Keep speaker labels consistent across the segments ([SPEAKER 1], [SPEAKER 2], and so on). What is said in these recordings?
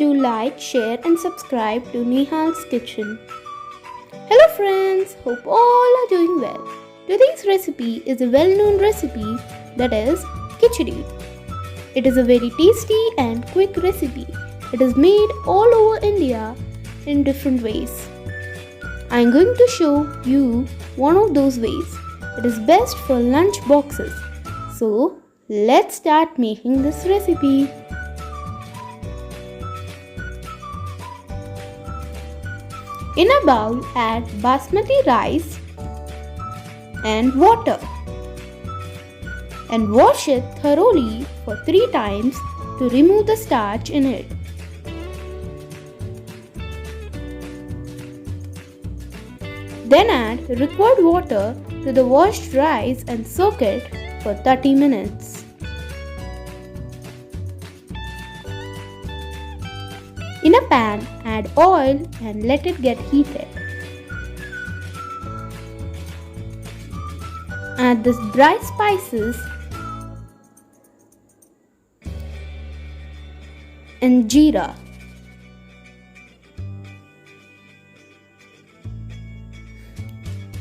[SPEAKER 1] do like, share and subscribe to NEHAL'S Kitchen. Hello friends, hope all are doing well. Today's recipe is a well-known recipe, that is Khichdi. It is a very tasty and quick recipe. It is made all over India in different ways. I am going to show you one of those ways. It is best for lunch boxes. So let's start making this recipe. In a bowl, add basmati rice and water and wash it thoroughly for 3 times to remove the starch in it. Then add required water to the washed rice and soak it for 30 minutes. In a pan, add oil and let it get heated. Add the dry spices and jeera.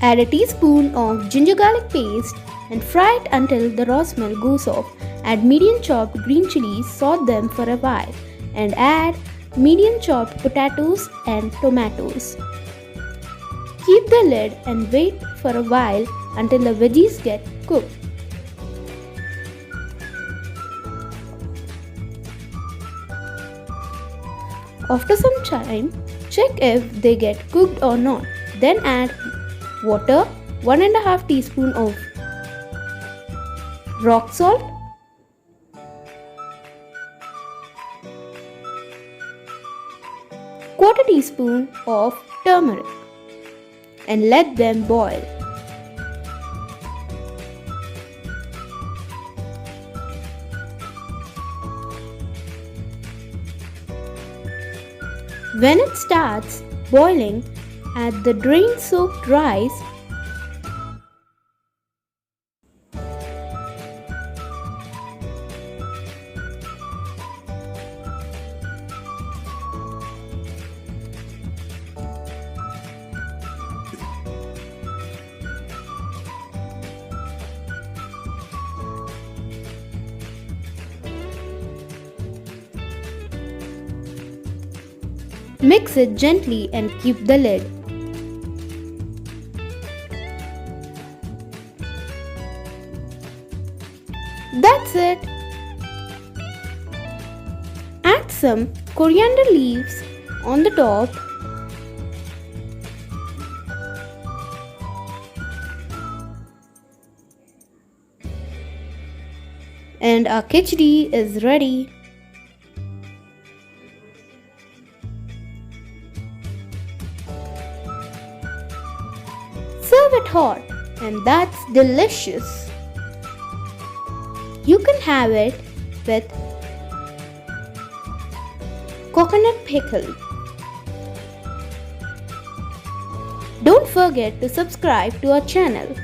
[SPEAKER 1] Add a teaspoon of ginger garlic paste and fry it until the raw smell goes off. Add medium chopped green chilies, saute them for a while, and add medium chopped potatoes and tomatoes. Keep the lid and wait for a while until the veggies get cooked. After some time, check if they get cooked or not. Then add water, 1.5 teaspoon of rock salt, quarter teaspoon of turmeric and let them boil. When it starts boiling, add the drain-soaked rice Mix it gently and keep the lid. That's it. Add some coriander leaves on the top and our khichdi is ready. Serve it hot and that's delicious. You can have it with coconut pickle. Don't forget to subscribe to our channel.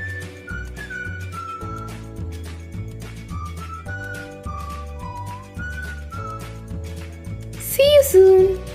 [SPEAKER 1] See you soon.